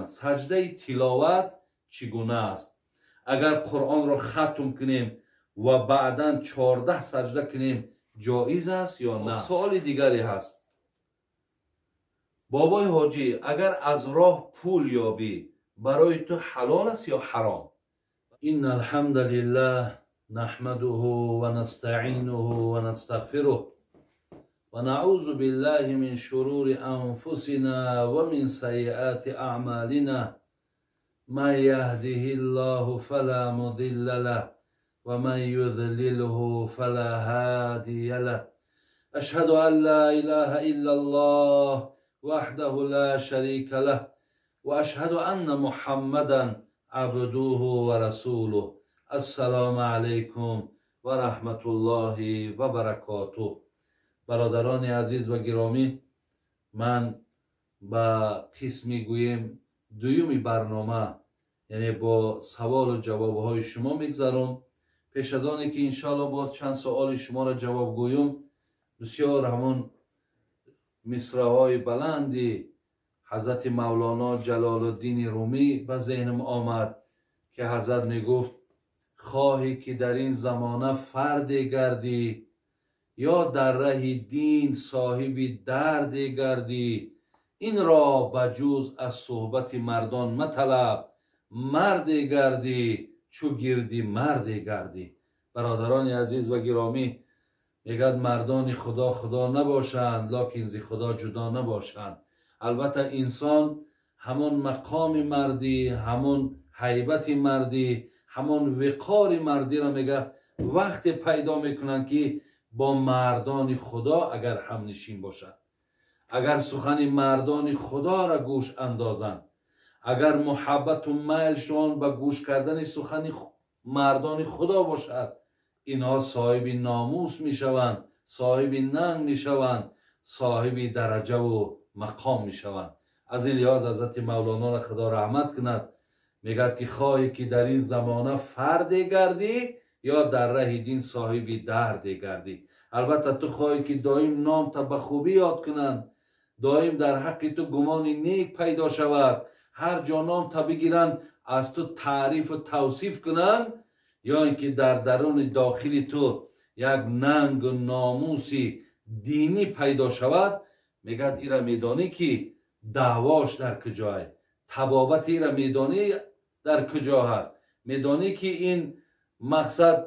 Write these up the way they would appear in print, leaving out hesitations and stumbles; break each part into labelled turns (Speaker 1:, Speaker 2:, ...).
Speaker 1: سجده تلاوت چگونه است؟ اگر قرآن را ختم کنیم و بعدا 14 سجده کنیم جایز است یا نه؟ سوال دیگری هست. بابای حاجی، اگر از راه پول یابی برای تو حلال است یا حرام؟ ان الحمد لله نحمده و نستعینه و نستغفره و نعوذ بالله من شرور انفسنا و من سیئات اعمالنا من یهده الله فلا مضل له و من یضلله فلا هادی له اشهد ان لا اله الا الله وحده لا شريك له واشهد ان محمدا عبده و رسوله. السلام علیکم و رحمت الله و برکاته. برادران عزیز و گرامی، من با قسمی گویم دویمی برنامه، یعنی با سوال و جواب های شما میگذارم. پیش از آنی که انشاءالله باز چند سوال شما را جواب گویم، بسیار همون مصرع‌های بلندی حضرت مولانا جلال الدین رومی به ذهنم آمد که حضرت می گفت خواهی که در این زمانه فرد گردی یا در ره دین صاحب درد گردی، این را بجوز از صحبت مردان مطلب، مرد گردی چو گردی مرد گردی. برادران عزیز و گرامی، میگد مردان خدا خدا نباشند لکن زی خدا جدا نباشند. البته انسان همون مقام مردی، همون هیبت مردی، همون وقار مردی را میگه وقت پیدا میکنن که با مردان خدا اگر هم نشین باشد، اگر سخن مردان خدا را گوش اندازند، اگر محبت و میلشان به گوش کردن سخن مردان خدا باشد، اینها صاحب ناموس میشوند، صاحب ننگ میشوند، صاحب درجه و مقام میشوند. از این لحاظ حضرت مولانا را خدا رحمت کند میگد که خواهی که در این زمانه فرد گردی یا در ره دین صاحب درد گردی. البته تو خواهی که دائم نام تا به خوبی یاد کنند، دائم در حق تو گمان نیک پیدا شود، هر جا نام تا بگیرند از تو تعریف و توصیف کنند، یا اینکه در درون داخلی تو یک ننگ و ناموسی دینی پیدا شود، میگد ایرا میدانی که دعواش در کجاه، طبابت ایرا میدانی در کجا هست، میدانی که این مقصد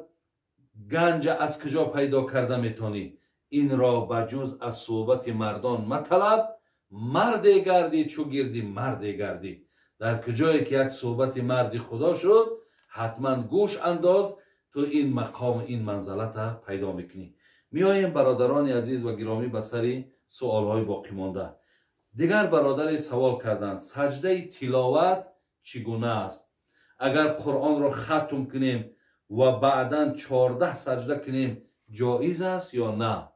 Speaker 1: گنج از کجا پیدا کرده میتونی. این را بجوز از صحبت مردان مطلب، مرد گردی چو گردی مرد گردی. در کجایی که یک صحبت مردی خدا شد، حتما گوش انداز، تو این مقام این منزلت پیدا میکنی. میاییم برادران عزیز و گرامی به سر سوال های باقی مانده. دیگر برادر سوال کردند سجده تلاوت چگونه است؟ اگر قرآن را ختم کنیم و بعدا 14 سجده کنیم جایز است یا نه؟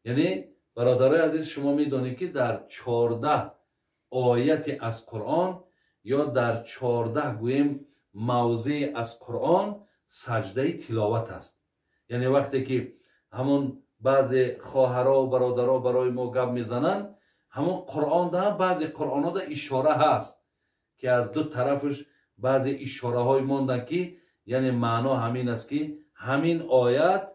Speaker 1: یعنی برادرای عزیز، شما میدونید که در 14 آیت از قرآن یا در 14 گویم موضع از قرآن سجده تلاوت است. یعنی وقتی که همون بعضی خواهرها و برادرها برای ما گپ میزنن، همون قرآن ده بعضی قرآن ها ده اشاره هست که از دو طرفش بعضی اشاره های ماندن که یعنی معنا همین است که همین آیت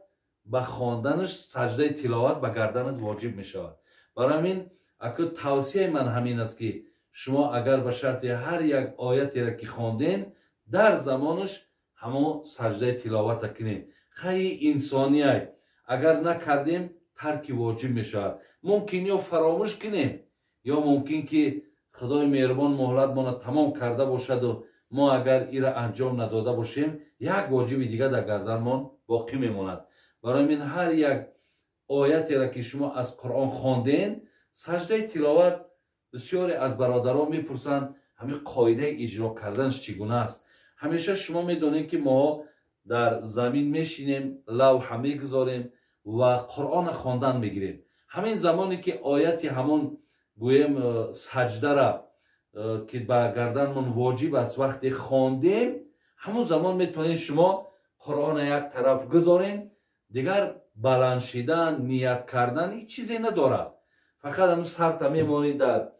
Speaker 1: به خواندنش سجده تلاوت به گردنت واجب می شود. برای همین اکو توصیه من همین است که شما اگر به شرط هر یک آیتی را که خواندین در زمانش همون سجده تلاوت کنین. خیلی انسانیه، اگر نکردیم ترک واجب می شود. ممکن یا فراموش کنیم یا ممکن که خدای مهربان مهلت ما تمام کرده باشد و ما اگر ای را انجام نداده باشیم یک واجب دیگه در گردنمان باقی میماند. برای من هر یک آیتی را که شما از قرآن خواندین سجده تلاوت، بسیاری از برادران میپرسند همین قاعده اجرا کردنش چگونه است؟ همیشه شما میدونید که ما در زمین میشینیم، لوح میگذاریم و قرآن خواندن میگیریم. همین زمانی که آیتی همون گویم سجده را که به گردنمون واجب است وقتی خواندیم، همون زمان میتونید شما قرآن یک طرف گذارین، دیگر بلند شدن نیت کردن هیچ چیزی نداره. فقط همون سرت میمونی در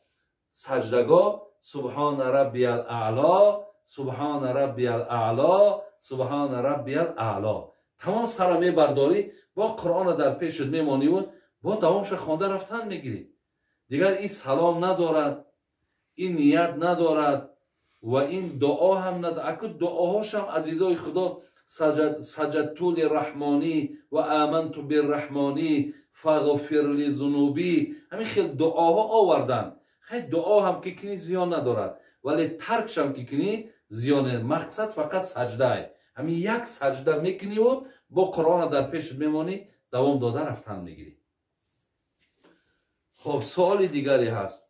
Speaker 1: سجدگاه سبحان ربی الاعلا سبحان ربی الاعلا سبحان ربی الاعلا. تمام سر میبرداری با قرآن در پیشت میمانی و با دوامش خوانده رفتن میگیری. دیگر این سلام ندارد، این نیت ندارد و این دعا هم ندارد. اگه دعاهاش هم عزیزای خدا سجدت للرحمانی و آمنت بالرحمانی فغفر لی ذنوبی، همین خیلی دعاها آوردن. خیلی دعا هم که کنی زیان ندارد ولی ترکش هم که کنی زیانه. مقصد فقط سجده، همین یک سجده میکنی و با قرآن در پیش میمانی دوام داده رفتن میگیری. خب سوال دیگری هست.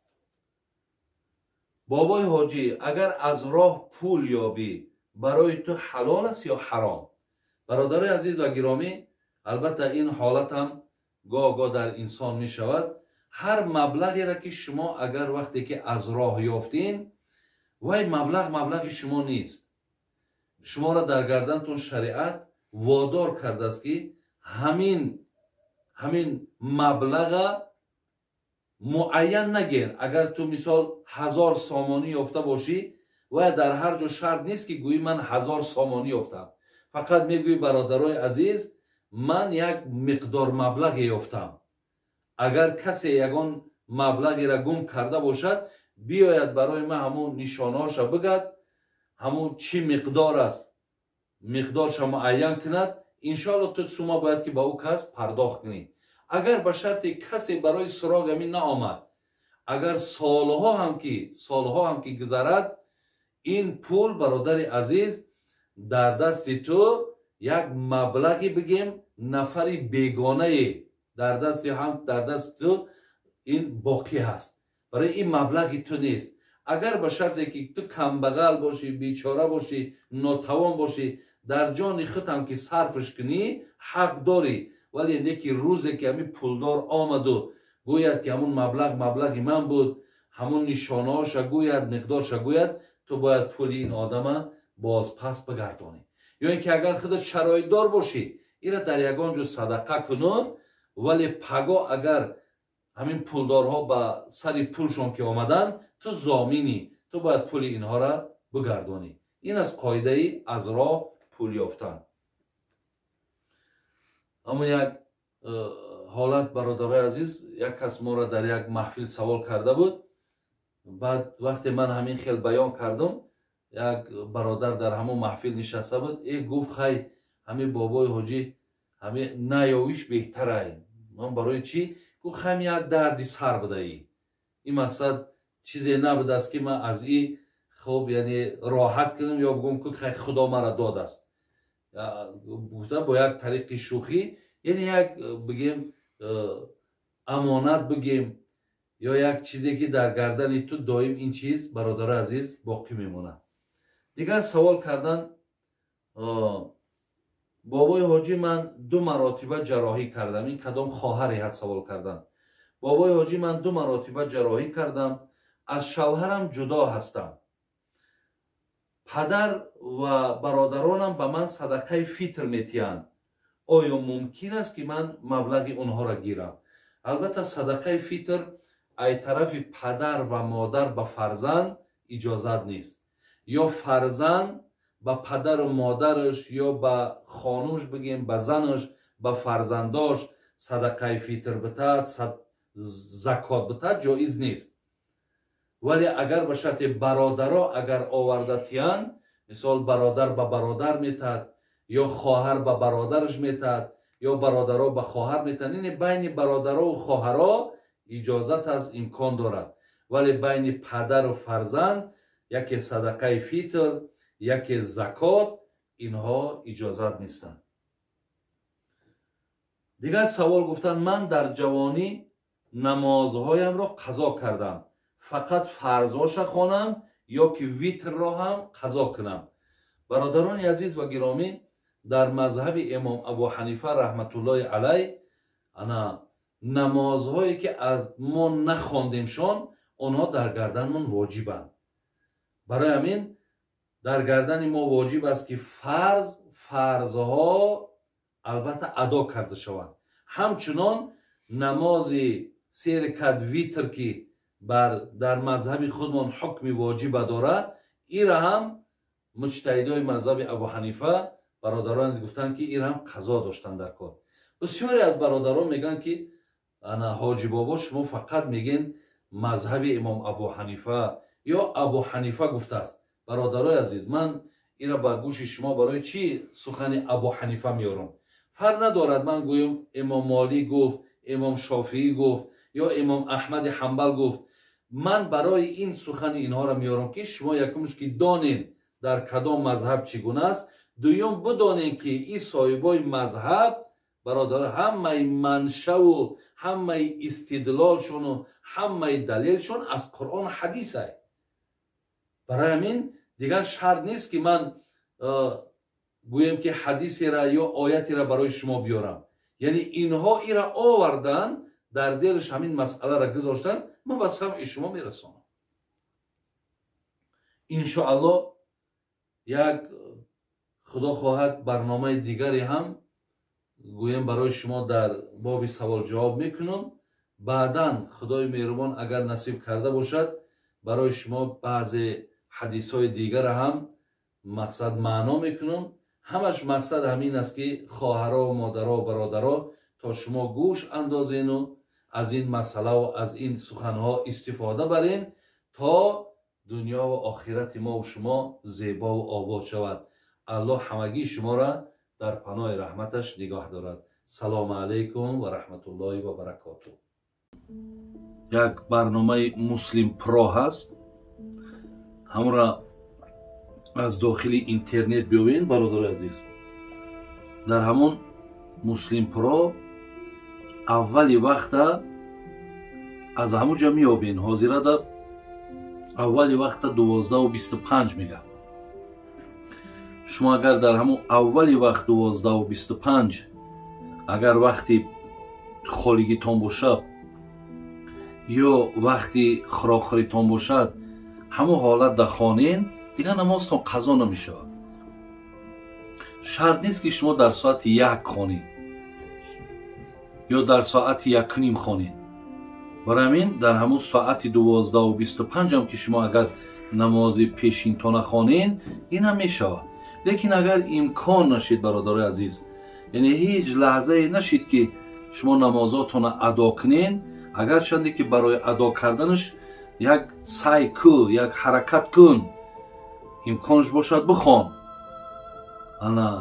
Speaker 1: بابای حاجی اگر از راه پول یابی برای تو حلال است یا حرام؟ برادر عزیز و گرامی، البته این حالت هم گاه در انسان می شود. هر مبلغی را که شما اگر وقتی که از راه یافتین وای مبلغ شما نیست، شما را در گردنتون شریعت وادار کرده است که همین مبلغ معین نگین. اگر تو مثال 1000 سامانی یافته باشی و در هر جا شرط نیست که گویی من 1000 سامانی یافتم، فقط میگویی برادرای عزیز من یک مقدار مبلغ یافتم. اگر کسی یگان مبلغی را گم کرده باشد بیاید برای من همون نشانهاش بگد، همون چی مقدار است مقدارش معین کند، انشاءالله تو سوما باید که با او کس پرداخت کنی. اگر به شرط کسی برای سراغ همین نآمد، اگر سالها هم که گذرد، این پول برادر عزیز در دست تو یک مبلغی بگیم نفری بیگانه در دست تو این باقی هست، برای این مبلغی تو نیست. اگر به شرطی که تو کمبغل باشی، بیچاره باشی، ناتوان باشی، در جان خود هم که صرفش کنی حق داری، ولی نیکی روزی که همین پولدار آمد و گوید که همون مبلغی من بود، همون نشانهاش گوید، مقدارش گوید، تو باید پول این آدم باز پس بگردانی. یا اینکه اگر خودت شرایط دار باشی ایره در یگان جو صدقه کنون، ولی پگا اگر همین پولدارها به سری پولشون که آمدن تو ضامنی، تو باید پول اینها را بگردانی. این از قاعده ای از راه پول یافتن. اما یک حالت برادرای عزیز، یک کس ما را در یک محفل سوال کرده بود. بعد وقتی من همین خیلی بیان کردم، یک برادر در همون محفل نشسته بود، ای گفت خی همین بابای حاجی همین نیاویش بهتره. من برای چی؟ گفت خیلی یک دردی سر بده این مقصد چیزی نبوده است که من از این خوب یعنی راحت کنم یا بگم که خیلی خدا مرا داد است. گفته با یک طریق شوخی، یعنی یک بگیم امانت بگیم یا یک چیزی که در گردن تو دائم این چیز برادر عزیز باقی میمونه. دیگر سوال کردن بابای حاجی من 2 مراتبه جراحی کردم. این کدام خواهری هست سوال کردن. بابای حاجی من 2 مراتبه جراحی کردم، از شوهرم جدا هستم، پدر و برادرانم به من صدقه فطر میتیند، آیا ممکن است که من مبلغ اونها را گیرم؟ البته صدقه فطر ای طرف پدر و مادر به فرزند اجازت نیست، یا فرزند به پدر و مادرش یا به خانوش بگیم به زنش به فرزنداش صدقه فطر بتد، زکات بتد جایز نیست. ولی اگر به شرط برادرها اگر آورده تیان، مثال برادر به برادر میتد یا خواهر به برادرش میتد یا برادرها به خواهر میتد، این بین برادرها و خواهرها اجازت از امکان دارد، ولی بین پدر و فرزند یکی صدقه فطر یکی زکات اینها اجازت نیستند. دیگر سوال گفتن من در جوانی نمازهایم را قضا کردم، فقط فرضاش خوانم یا که ویتر را هم قضا کنم؟ برادران عزیز و گرامی، در مذهب امام ابو حنیفه رحمت الله علیه نمازهایی که از ما نخواندیمشان آنها در گردنمان واجبند. برای همین در گردن ما واجب است که فرضها البته ادا کرده شوند. همچنان نماز سه رکعت ویتر که در مذهب خودمان حکم واجب داره، این را هم مجتهدای مذهب ابو حنیفه برادران گفتن که این هم قضا داشتن در کار. بسیاری از برادران میگن که انا حاجی بابا شما فقط میگین مذهب امام ابو حنیفه یا ابو حنیفه گفته است. برادرای عزیز، من این را با گوش شما برای چی سخن ابو حنیفه میارم؟ فرق ندارد من گویم امام مالی گفت، امام شافعی گفت یا امام احمد حنبل گفت. من برای این سخن اینها را میارم که شما یکمش که دانین در کدام مذهب چگونه است، دویم بدانین که این صاحبای مذهب برادر همه منشأ و همه استدلالشون و همه دلیلشون از قرآن حدیث است. برای همین دیگر شرط نیست که من گویم که حدیثی را یا آیتی را برای شما بیارم. یعنی اینها ای را آوردن، در زیرش همین مسئله را گذاشتن، من به سمع شما میرسانم. انشاءالله یک خدا خواهد برنامه دیگری هم گویم برای شما در باب سوال جواب میکنم. بعداً خدای مهربان اگر نصیب کرده باشد برای شما بعضی حدیث های دیگر هم مقصد معنا میکنم. همش مقصد همین است که خواهرها و مادرها و برادرها تا شما گوش اندازین و از این مسئله و از این سخنها استفاده برین تا دنیا و آخرت ما و شما زیبا و آباد شود. الله همگی شما را در پناه رحمتش نگاه دارد. سلام علیکم و رحمت الله و برکاته. یک برنامه مسلم پرو هست، همراه از داخل اینترنت بیاین برادر عزیز. در همون مسلم پرو اولی وقت از همون جا میابین، حاضره در اولی وقت 12:25 میگه. شما اگر در همون اولی وقت 12:25 اگر وقتی خالگیتان باشد یا وقتی خراخوریتان باشد همون حالت در خانین دیگه نمازتان قضا نمیشه. شرط نیست که شما در ساعت 1 خانین یا در ساعت 1:30 خانین. برای همین در همون ساعت 12:25 هم که شما اگر نماز پیشینتان خانین این هم میشه. لیکن اگر امکان نشید برادر عزیز، یعنی هیچ لحظه نشید که شما نمازاتون ادا کنین، اگر چندی که برای ادا کردنش یک سعی کو، یک حرکت کن، امکانش باشد بخوان.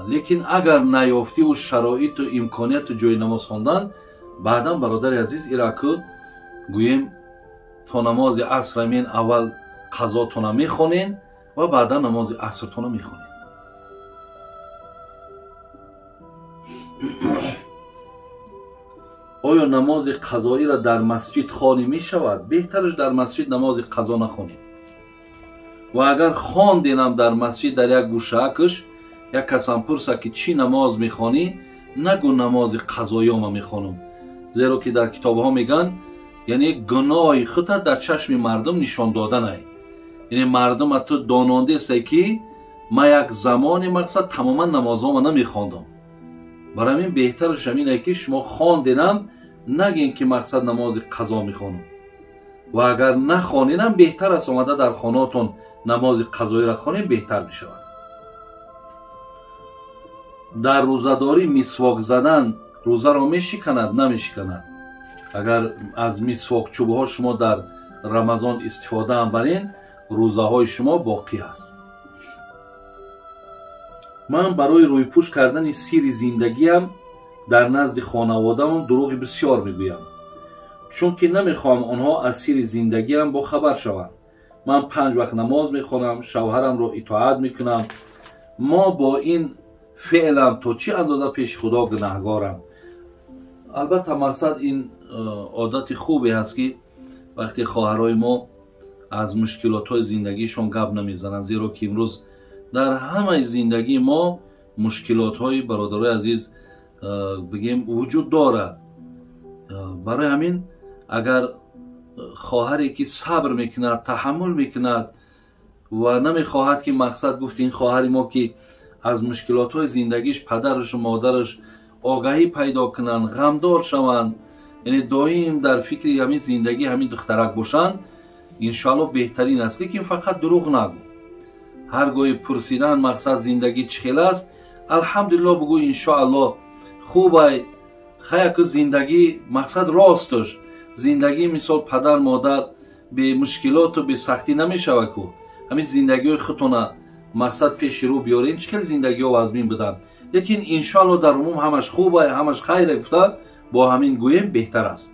Speaker 1: لیکن اگر نیافتی و شرایط و امکانیت جای نماز خواندن، بعدا برادر عزیز ایرا که گوییم تا نماز عصر همین اول قضاتون میخونین و بعدا نماز عصرتون میخونین. آیا نماز قضایی را در مسجد خوانی می شود؟ بهترش در مسجد نماز قضا نخوانید. و اگر خواندین هم در مسجد در یک گوشه‌اش یک کس هم پرسه که چی نماز میخوانی، نگو نماز قضایی ما میخوانم، زیرا که در کتاب ها میگن یعنی گناه خودت در چشم مردم نشان دادن است. یعنی مردم تو داننده است که ما یک زمان مقصد تماما نمازها نمیخواندم. برای همین بهترش همینه که شما خواندینم نگین که مقصد نماز قضا میخوانم، و اگر نخوانینم بهتر است آمده در خانه‌تون نماز قضایی را خوانین، بهتر میشود. در روزه‌داری مسواک زدن روزه را میشکند نمیشکند؟ اگر از مسواک چوبه ها شما در رمضان استفاده هم برین، روزه های شما باقی است. من برای روی پوش کردن سیر زندگیم در نزد خانواده‌ام دروغ بسیار میگویم، چون که نمیخوام آنها از سیر زندگیم با خبر شوند. من 5 وقت نماز میخوانم، شوهرم را اطاعت میکنم. ما با این فعلم تا چه اندازه پیش خدا گناهگارم. البته مقصد این عادت خوبی هست که وقتی خواهرای ما از مشکلات های زندگیشون گپ نمیزنن، زیرا که امروز در همه زندگی ما مشکلات های برادرای عزیز بگیم وجود دارد. برای همین اگر خواهری که صبر میکند، تحمل میکند و نمیخواهد که مقصد گفت این خواهر ما که از مشکلات های زندگیش پدرش و مادرش آگاهی پیدا کنند، غمدار شوند، یعنی دویم در فکر همین زندگی همین دخترک باشن انشالله بهترین است. لیکن فقط دروغ نگو. هرگاهی پرسیدن مقصد زندگی چخیل است، الحمدلله بگو انشالله خوبه. خیر که زندگی مقصد راستش، زندگی مثال پدر مادر به مشکلات و به سختی نمیشوه که همین زندگی خودتون مقصد پیش رو بیارین چکل زندگی ها از بین بدن. لیکن انشالله در عموم همش خوبه، همش خیره گفته با همین گویم بهتر است.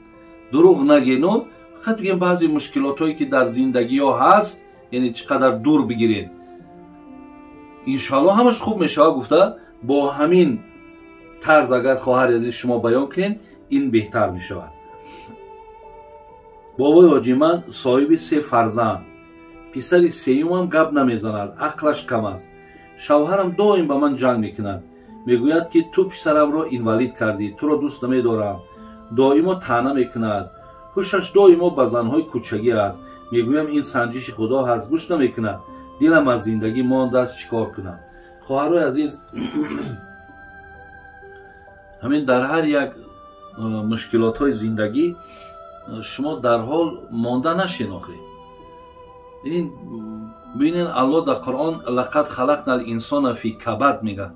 Speaker 1: دروغ نگین. فقط بگیم بعضی مشکلات هایی که در زندگی ها هست یعنی چقدر دور بگیرین انشالله همش خوب میشه گفته. با همین طرز اگر خواهر عزیز شما بیان کنین این بهتر می شود. بابای حاجی من صاحب 3 فرزند، پسر سیوم هم گپ نمیزند، عقلش کم است. شوهرم دائم با من جنگ میکند، میگوید که تو پسرم را اینوالید کردی، تو را دوست نمیدارم. دائما طعنه میکند، هوشش دائما به زنهای کوچگی است. میگویم این سنجش خدا هست، گوش نمیکند. دلم از زندگی مانده است، چیکار کنم؟ خواهرای عزیز همین در هر یک مشکلات های زندگی شما در حال مانده نشناخید. این ببینین الله در قرآن لقد خلقنا الانسان فی کبد میگه،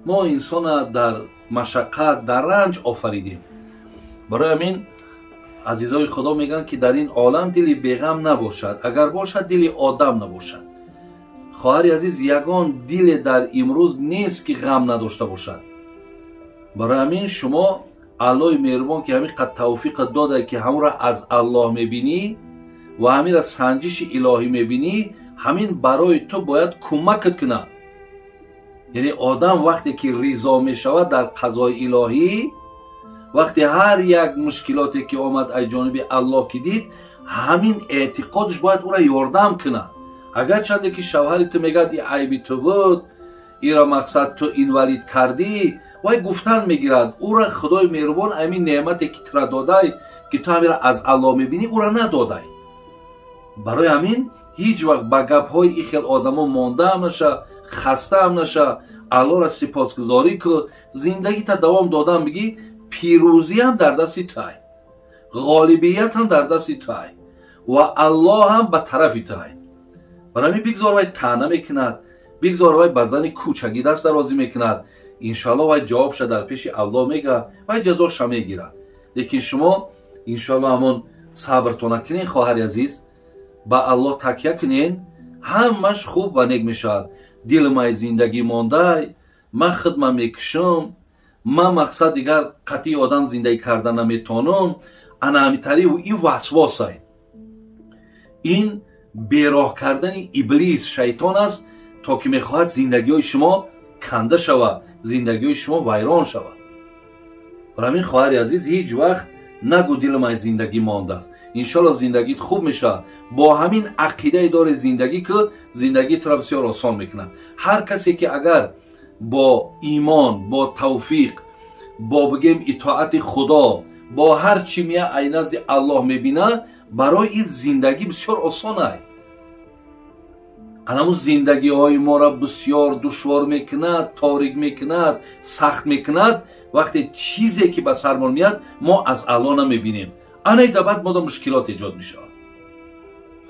Speaker 1: ما انسان در مشقت در رنج آفریدیم. برای همین عزیزای خدا میگن که در این عالم دلی بیغم نباشد، اگر باشد دلی آدم نباشد. خواهر عزیز یگان دل در امروز نیست که غم نداشته باشد. برای همین شما الله مهربان که همین قد توفیق داده که همون را از الله میبینی و همین را سنجش الهی میبینی، همین برای تو باید کمکت کنه. یعنی آدم وقتی که رضا میشود در قضای الهی، وقتی هر یک مشکلاتی که آمد از جانب الله که دید، همین اعتقادش باید او را یاردم کنه. اگر چنده که شوهرت میگه این عیب تو بود، این را مقصد تو اینوالید کردی، وای گفتن میگیرد او را خدای مهربان همین نعمتی که تو را داده که تو همین را از الله میبینی او را نداده. برای همین هیچ وقت با گپ های این خیل آدما مانده هم نشه، خسته هم نشه. الله را سپاسگزاری که زندگی تا دوام دادن، بگی پیروزی هم در دست توی، غالبیت هم در دست توی و الله هم به طرف توی. برای همین بگذار وای طعنه میکند، بگذار وای به زن کوچگی دست درازی میکند، انشالله وای جوابش در پیش الله میگه وای جزاش میگیره. لیکن شما انشالله همون صبرتون کنین خواهر عزیز، با الله تکیه کنین، همش خوب و نیک میشد. دل ما زندگی مانده، من خدمت میکشم، من مقصد دیگر قطعی آدم زندگی کردن نمیتونم. انا همیتری و این وسواسه، این بیراه کردن ابلیس شیطان است تا که میخواهد زندگی های شما کنده شود، زندگی های شما ویران شود. برای همین خواهر عزیز هیچ وقت نگو دل من زندگی مانده است. انشالله زندگیت خوب میشه. با همین عقیده داره زندگی که زندگی تو را بسیار آسان میکنه. هر کسی که اگر با ایمان، با توفیق، با بگیم اطاعت خدا، با هر چی میه ای نزد الله میبینه، برای این زندگی بسیار آسانه. انمو زندگی های ما را بسیار دشوار میکند، تاریک میکند، سخت میکند. وقتی چیزی که به سرمان میاد ما از الله نمیبینیم، انا بعد ما مشکلات ایجاد میشه.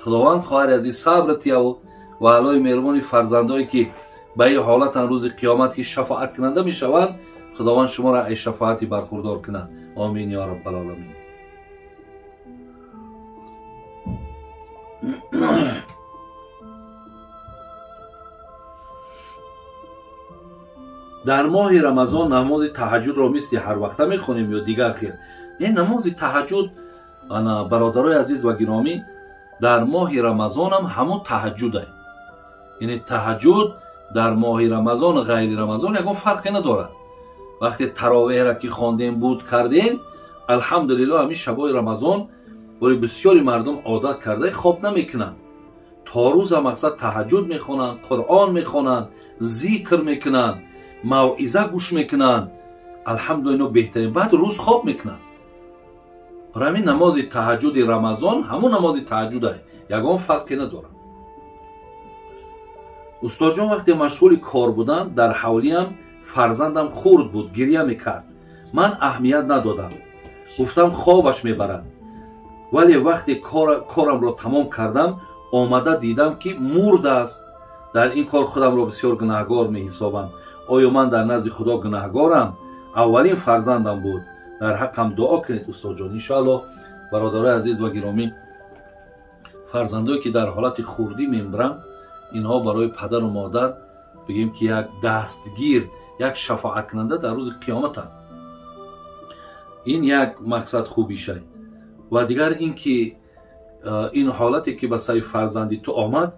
Speaker 1: خداوند خواهر عزیز صبرت و الله مهربان فرزندایی که به این حالت روز قیامت که شفاعت کننده میشوند، خداوند شما را ای شفاعتی برخوردار کنه. آمین یا رب العالمین. در ماه رمضان نماز تهجد را مثل هر وقت میخونیم یا دیگر خیر؟ نه، نماز تهجد برادرای عزیز و گرامی در ماه رمضان هم همون تهجده. یعنی تهجد در ماه رمضان و غیر رمضان یکون فرقی نداره. وقتی تراویح را که خواندیم بود کردیم، الحمدلله همین شبای رمضان ولی بسیاری مردم عادت کرده خواب نمیکنن، تا روز مقصد تهجد میخونن، قرآن میخونن، ذکر میکنن، موعظه گوش میکنن، الحمدلله بهترین. بعد روز خواب میکنن. برای همین نماز تهجد رمضان همون نماز تهجده، یگان فرقی نداره. استاد جان وقتی مشغول کار بودن، در حولی هم فرزندم خورد بود، گریه میکرد. من اهمیت ندادم. گفتم خوابش میبرد. ولی وقتی کارم رو تمام کردم آمده دیدم که مرده است. در این کار خودم رو بسیار گناهکار می حسابم. آیا من در نزد خدا گناهکارم؟ اولین فرزندم بود. در حقم دعا کنید استاد جان. ان شاء الله برادرای عزیز و گرامی، فرزندایی که در حالت خردی میمیرن، اینها برای پدر و مادر بگیم که یک دستگیر، یک شفاعت کننده در روز قیامت هست. این یک مقصد خوبی شد. و دیگر این که این حالتی که به سر فرزندی تو آمد،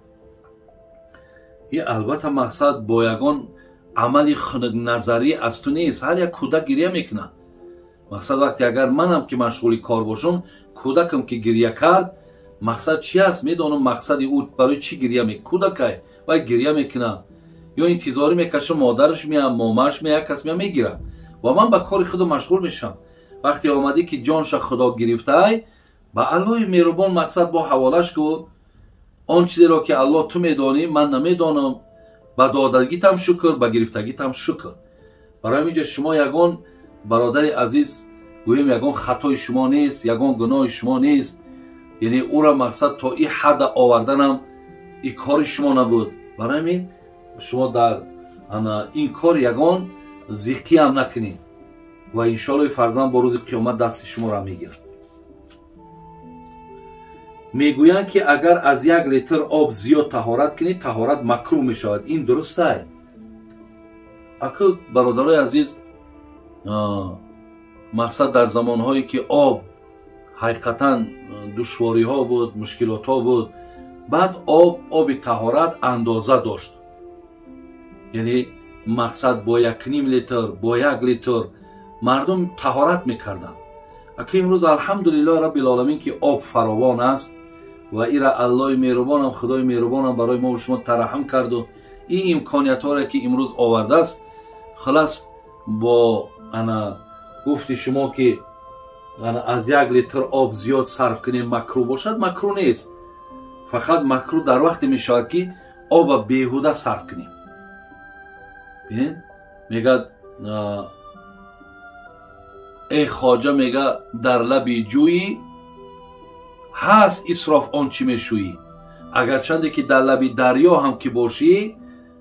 Speaker 1: این البته مقصد با یگان عملی خنک نظری از تو نیست. هر یک کودک گریه میکنه. مقصد وقتی اگر منم که مشغولی کار باشم، کودکم که گریه کرد، مقصد چی است؟ میدونم مقصد او برای چی گریه میکنه. کودک و گریه میکنه یا انتظاری میکشه مادرش میاد، ماماش میاد، کس میاد میگیره و من به کار خود مشغول میشم. وقتی آمدی که جانش خدا گرفته، به الله مهربان مقصد با حوالش کو آن چیزی را که الله تو میدانی من نمیدانم، به دادگیت هم شکر، به گرفتگیت هم شکر. برای اینجا شما یگان برادر عزیز گوییم یگان خطای شما نیست، یگان گناه شما نیست. یعنی او را مقصد تا این حد آوردنم این کار شما نبود. برای همین شما در این کار یگان زیقی هم نکنید و انشاءالله فرزند با روز قیامت دست شما را میگیرد. میگویند که اگر از 1 لیتر آب زیاد طهارت کنید، طهارت مکروه میشود. این درسته؟ اگر برادرای عزیز مقصد در زمانهایی که آب حقیقتا دشواری ها بود، مشکلات ها بود، بعد آب طهارت اندازه داشت. یعنی مقصد با 1.5 لیتر، با 1 لیتر مردم طهارت میکردن. اگه امروز الحمدلله رب العالمین که آب فراوان است و ایرا الله مهربان هم خدای مهربان هم برای ما و شما ترحم کرد و این امکانیت ها را که امروز آورده است، خلاص با انا گفتی شما که از 1 لیتر آب زیاد صرف کنیم مکروه باشد، مکروه نیست. فقط مکروه در وقتی می شود که آب بیهوده صرف کنیم. ببین میگه ای خواجه، میگه در لبی جویی هست اسراف آن چی میشویی. اگر چنده که در لبی دریا هم که باشی،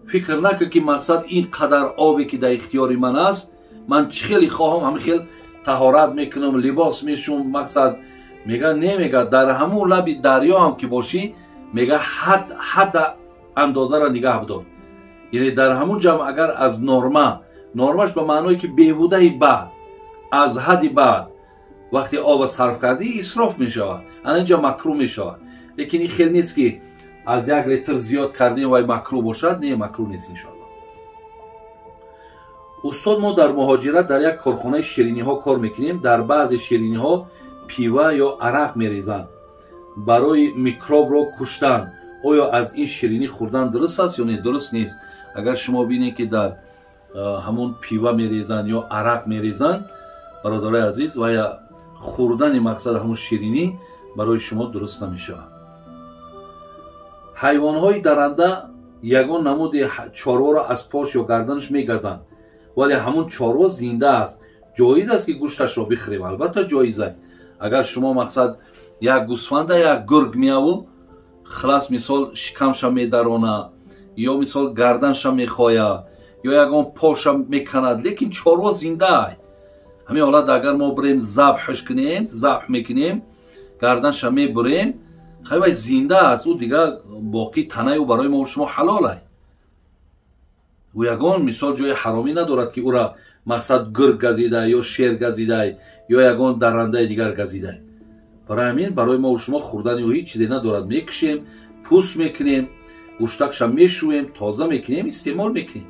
Speaker 1: فکر نکن که مقصد این قدر آبی که در اختیار من است، من خیلی خواهم همین خیلی طهارت میکنم، لباس میشم. مقصد میگه نه، میگه در همون لبی دریا هم که باشی، میگه حد اندازه را نگه بدار. یعنی در همون جمع اگر از نرمش به معنی که بیهوده بعد از حدی بعد وقتی آب صرف کردی اسراف میشود، اینجا مکروه میشود. لیکن این خیلی نیست که از 1 لیتر زیاد کردیم و مکروه باشد. نه، مکروه نیست انشاءالله. استاد ما در مهاجرت در یک کارخانه شیرینی ها کار میکنیم. در بعضی شیرینی ها پیوه یا عرق میریزند برای میکروب رو کشتن. آیا از این شیرینی خوردن درست است یا نه؟ درست نیست. اگر شما بینید که در همون پیوه میریزند یا عرق میریزند برادرای عزیز، و یا خوردن مقصد همون شیرینی برای شما درست نمیشه. حیوانهای درنده یگان نمود چاروا را از پاش یا گردنش میگزند، ولی همون چاروا زنده است. جایز است که گوشتش را بخوریم. البته جایزه. اگر شما مقصد یک گوسفند یک گرگ میاو، خلاص مثال شکمش میدرونه یا مثال گردنش میخوایه یا یگان پاش میکند، لیکن چاروا زنده است. همین حالت اگر ما بریم ذبحش کنیم، ذبح میکنیم، گردنش میبریم، خیلی زنده است. او دیگه باقی تنه او برای ما و شما حلال است. او یگان مثال جای حرامی ندارد که او را مقصد گرگ گزیده یا شیر گزیده یا یگان درنده دیگر گزیده. برای همین برای ما و شما خوردن او هیچ چیزی ندارد. میکشیم، پوست میکنیم، گوشتکش میشویم، تازه میکنیم، استعمال میکنیم.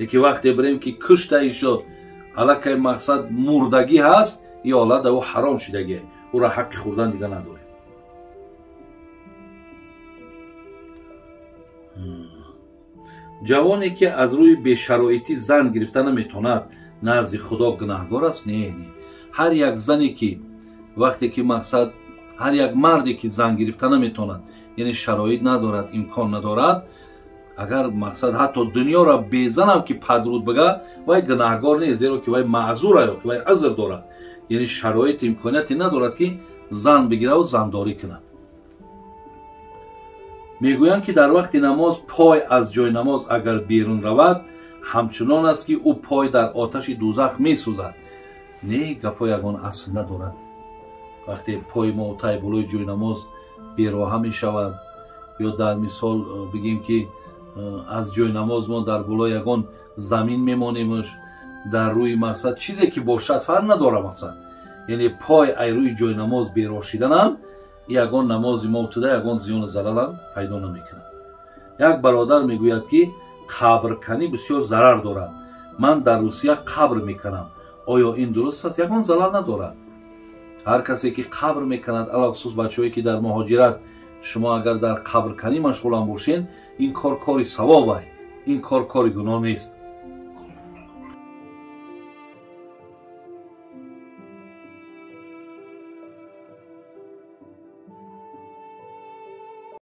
Speaker 1: یکی وقتی بریم که کشته ایشو حالا مقصد مردگی هست، یا حالا او حرام شدگی، او را حق خوردن دیگه نداره. جوانی که از روی بی‌شرایطی زن گرفتن نمیتوند نزد خدا گناهکار است؟ نه. هر یک زنی که وقتی که مقصد هر یک مردی که زن گرفتن نمیتوند، یعنی شرایط ندارد، امکان ندارد، اگر مقصد حتی دنیا را بزنم که پدرود بگه، وای گناهکار نیست، زیرا که وای معذور است، وای عذر دارد. یعنی شرایط امکانیتی ندارد که زن بگیره و زنداری کنه. میگویند که در وقت نماز پای از جای نماز اگر بیرون رود همچنان است که او پای در آتش دوزخ می سوزد. نه، گپای یگان اصل ندارد. وقتی پای ما تای بالای جای نماز بیراه می شود یا در مثال بگیم که از جای نماز ما در بالای یگان زمین میمانیمش، در روی مقصد چیزی که باشد فرق نداره مقصد، یعنی پای ای روی جای نماز بیراه شدن هم یگان نماز ما بوده یگان زیان و ضرر هم پیدا نمیکنه. یک برادر میگوید که قبر کنی بسیار ضرر دارد، من در روسیه قبر میکنم، آیا این درست است؟ یگان ضرر ندارد. هر کسی که قبر میکند، علاوه خصوص بچه‌هایی که در مهاجرت شما اگر در قبر کنی مشغول باشین، این کار کاری ثواب است، این کار کاری گناه نیست.